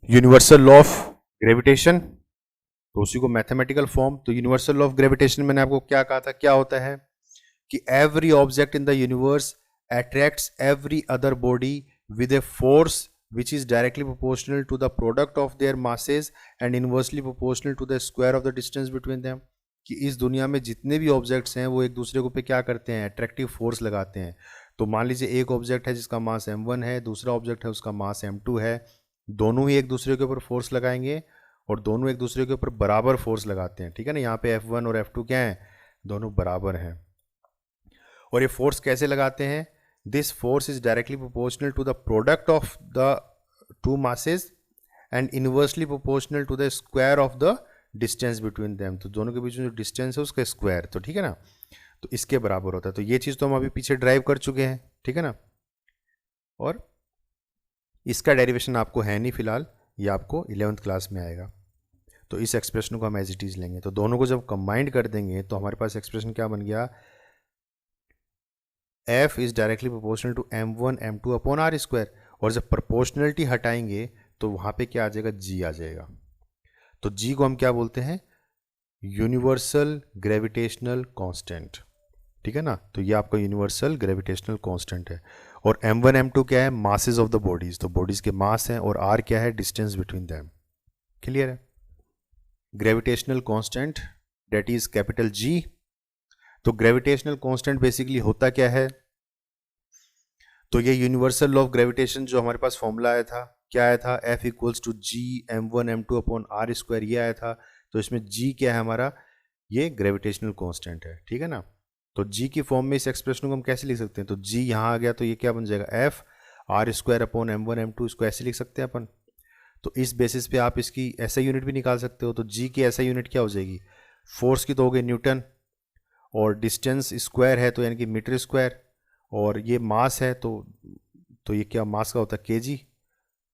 Universal law of gravitation, तो उसी को मैथमेटिकल फॉर्म। तो यूनिवर्सल लॉ ऑफ ग्रेविटेशन मैंने आपको क्या कहा था, क्या होता है कि every object in the universe attracts every other body with a force which is directly proportional to the product of their masses and inversely proportional to the square of the distance between them। कि इस दुनिया में जितने भी objects हैं वो एक दूसरे को पे क्या करते हैं, अट्रैक्टिव फोर्स लगाते हैं। तो मान लीजिए एक ऑब्जेक्ट है जिसका मास m1 है, दूसरा ऑब्जेक्ट है उसका मास m2 है, दोनों ही एक दूसरे के ऊपर फोर्स लगाएंगे और दोनों एक दूसरे के ऊपर बराबर फोर्स लगाते हैं। ठीक है ना, यहाँ पे F1 और F2 क्या हैं, दोनों बराबर हैं। और ये फोर्स कैसे लगाते हैं, this force is directly proportional to the product of the two masses and inversely proportional to the square of the distance between them. तो दोनों के बीच में जो डिस्टेंस है उसका स्क्वायर, तो ठीक है ना, तो इसके बराबर होता है। तो ये चीज़ तो हम अभी पीछे ड्राइव कर चुके हैं, ठीक है ना, और इसका डेरिवेशन आपको है नहीं फिलहाल, ये आपको 11th क्लास में आएगा। तो इस एक्सप्रेशन को हम एज इट इज़ लेंगे। तो दोनों को जब कंबाइंड कर देंगे तो हमारे पास एक्सप्रेशन क्या बन गया, F is directly proportional to m1 m2 upon R square. और जब प्रोपोर्शनलिटी हटाएंगे तो वहाँ पे क्या आ जाएगा, G आ जाएगा। तो G को हम क्या बोलते हैं, यूनिवर्सल ग्रेविटेशनल कांस्टेंट। ठीक है ना, तो ये आपका यूनिवर्सल ग्रेविटेशनल कांस्टेंट है। और m1 m2 क्या है, मासेस ऑफ द बॉडीज, तो बॉडीज के मास हैं, और r क्या है, डिस्टेंस बिटवीन देम। क्लियर है। Gravitational constant that is capital G। तो ग्रेविटेशनल कांस्टेंट बेसिकली होता क्या है, तो ये यूनिवर्सल लॉ ऑफ ग्रेविटेशन जो हमारे पास फॉर्मूला आया था, क्या आया था, F equals to G m1 m2 upon R square, ये आया था। तो इसमें G क्या है हमारा, ये ग्रेविटेशनल कांस्टेंट है। ठीक है ना, तो G की फॉर्म में इस एक्सप्रेशन को हम कैसे लिख सकते हैं, तो G यहाँ आ गया तो ये क्या बन जाएगा, F are square upon m1 m2, इसको ऐसे लिख सकते हैं अपन। तो इस बेसिस पे आप इसकी ऐसा यूनिट भी निकाल सकते हो। तो G की ऐसा यूनिट क्या हो जाएगी, फोर्स की तो हो गई न्यूटन, और डिस्टेंस स्क्वायर है तो यानी कि मीटर स्क्वायर, और ये मास है तो ये क्या मास का होता है, केजी।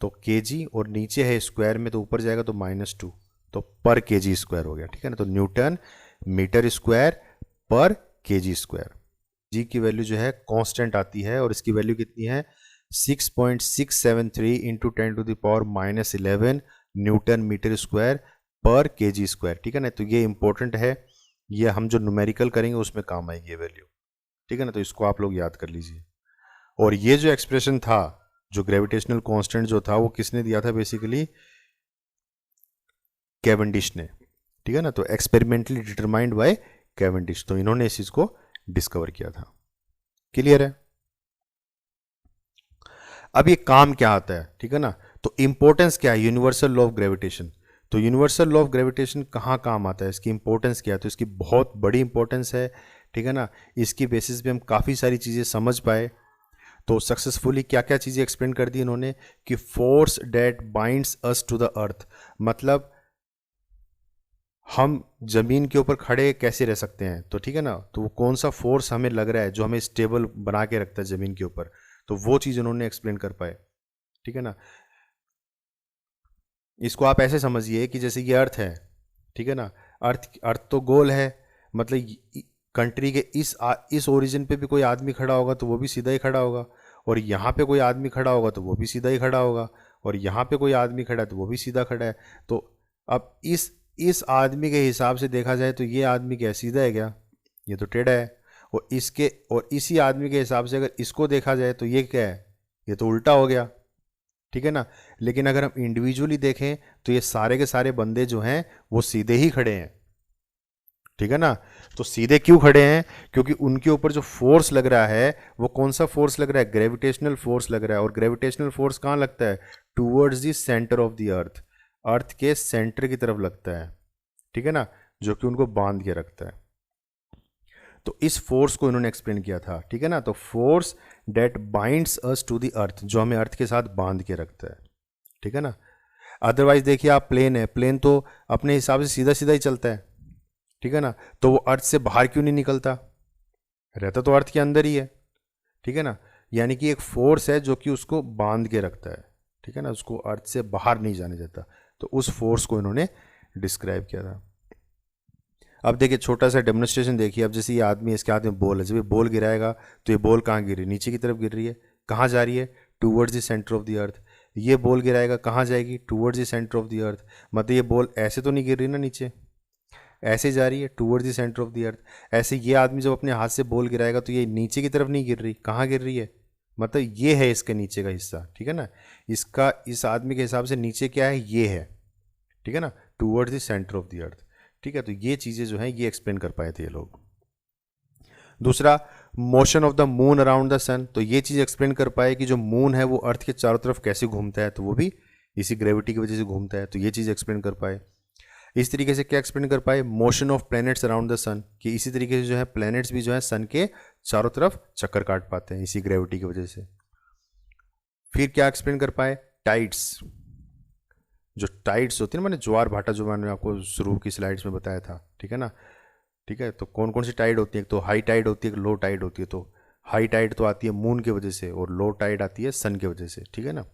तो केजी और नीचे है स्क्वायर में तो ऊपर जाएगा तो -2, तो पर केजी स्क्वायर हो गया। ठीक है ना, तो न्यूटन मीटर स्क्वायर पर केजी स्क्वायर। जी की वैल्यू जो है कांस्टेंट आती है, और इसकी वैल्यू कितनी है, 6.673 इंटू 10⁻11 न्यूटन मीटर स्क्वायर पर केजी स्क्वायर। ठीक है ना, तो ये इंपॉर्टेंट है, ये हम जो न्यूमेरिकल करेंगे उसमें काम आएगी ये वैल्यू। ठीक है ना, तो इसको आप लोग याद कर लीजिए। और ये जो एक्सप्रेशन था, जो ग्रेविटेशनल कांस्टेंट जो था, वो किसने दिया था, बेसिकली कैवेंडिश ने। ठीक है ना, तो एक्सपेरिमेंटली डिटरमाइंड बाय कैवेंडिश, तो इन्होंने इस चीज को डिस्कवर किया था। क्लियर है। अब ये काम क्या आता है, ठीक है ना, तो इंपॉर्टेंस क्या है, यूनिवर्सल लॉ ऑफ ग्रेविटेशन। तो यूनिवर्सल लॉ ऑफ ग्रेविटेशन कहाँ काम आता है, इसकी इंपॉर्टेंस क्या है, तो इसकी बहुत बड़ी इंपॉर्टेंस है। ठीक है ना, इसकी बेसिस पे हम काफ़ी सारी चीज़ें समझ पाए। तो सक्सेसफुली क्या क्या चीज़ें एक्सप्लेन कर दी इन्होंने, कि force that binds us to the earth, मतलब हम जमीन के ऊपर खड़े कैसे रह सकते हैं, तो ठीक है ना, तो वो कौन सा फोर्स हमें लग रहा है जो हमें स्टेबल बना के रखता है जमीन के ऊपर, तो वो चीज़ उन्होंने एक्सप्लेन कर पाए। ठीक है ना, इसको आप ऐसे समझिए कि जैसे ये अर्थ है, ठीक है ना, अर्थ तो गोल है, मतलब कंट्री के इस ओरिजिन पे भी कोई आदमी खड़ा होगा तो वो भी सीधा ही खड़ा होगा, और यहाँ पे कोई आदमी खड़ा होगा तो वो भी सीधा ही खड़ा होगा, और यहाँ पे कोई आदमी खड़ा है तो वो भी सीधा खड़ा है। तो अब इस आदमी के हिसाब से देखा जाए तो ये आदमी क्या सीधा है क्या, ये तो टेढ़ा है। और इसी आदमी के हिसाब से अगर इसको देखा जाए तो ये क्या है, ये तो उल्टा हो गया। ठीक है ना, लेकिन अगर हम इंडिविजुअली देखें तो ये सारे के सारे बंदे जो हैं वो सीधे ही खड़े हैं। ठीक है ना, तो सीधे क्यों खड़े हैं, क्योंकि उनके ऊपर जो फोर्स लग रहा है वो कौन सा फोर्स लग रहा है, ग्रेविटेशनल फोर्स लग रहा है। और ग्रेविटेशनल फोर्स कहाँ लगता है, towards the centre of the earth, earth के सेंटर की तरफ लगता है। ठीक है ना, जो कि उनको बांध के रखता है। तो इस फोर्स को इन्होंने एक्सप्लेन किया था। ठीक है ना, तो force that binds us to the earth, जो हमें अर्थ के साथ बांध के रखता है। ठीक है ना, अदरवाइज देखिए आप प्लेन है, प्लेन तो अपने हिसाब से सीधा सीधा ही चलता है। ठीक है ना, तो वो अर्थ से बाहर क्यों नहीं निकलता, रहता तो अर्थ के अंदर ही है। ठीक है ना, यानी कि एक फोर्स है जो कि उसको बांध के रखता है। ठीक है ना, उसको अर्थ से बाहर नहीं जाने देता, तो उस फोर्स को इन्होंने डिस्क्राइब किया था। अब देखिए छोटा सा डेमोन्स्ट्रेशन देखिए, अब जैसे ये आदमी इसके हाथ में बॉल है, जब ये बॉल गिराएगा तो ये बॉल कहाँ गिर रही है, नीचे की तरफ गिर रही है, कहाँ जा रही है, towards the centre of the अर्थ। ये बॉल गिराएगा कहाँ जाएगी, towards the centre of the earth. मतलब ये बॉल ऐसे तो नहीं गिर रही ना नीचे, ऐसे जा रही है towards the centre of the अर्थ। ऐसे ये आदमी जब अपने हाथ से बॉल गिराएगा तो ये नीचे की तरफ नहीं गिर रही, कहाँ गिर रही है, मतलब ये है इसके नीचे का हिस्सा, ठीक है ना। इसका इस आदमी के हिसाब से नीचे क्या है, ये है, ठीक है ना, towards the centre of the अर्थ। ठीक है, तो ये चीज़ें जो हैं ये एक्सप्लेन कर पाए थे ये लोग। दूसरा, motion of the moon around the sun, तो ये चीज़ एक्सप्लेन कर पाए कि जो मून है वो अर्थ के चारों तरफ कैसे घूमता है, तो वो भी इसी ग्रेविटी की वजह से घूमता है, तो ये चीज़ एक्सप्लेन कर पाए। इस तरीके से क्या एक्सप्लेन कर पाए, motion of planets around the sun, कि इसी तरीके से जो है प्लैनेट्स भी जो है सन के चारों तरफ चक्कर काट पाते हैं इसी ग्रेविटी की वजह से। फिर क्या एक्सप्लेन कर पाए, टाइड्स, जो टाइड्स होती है ना, मैंने ज्वार भाटा जो मैंने आपको शुरू की स्लाइड्स में बताया था, ठीक है ना। ठीक है, तो कौन कौन सी टाइड होती है, एक तो हाई टाइड होती है, एक लो टाइड होती है। तो हाई टाइड तो आती है मून की वजह से और लो टाइड आती है सन की वजह से, ठीक है ना।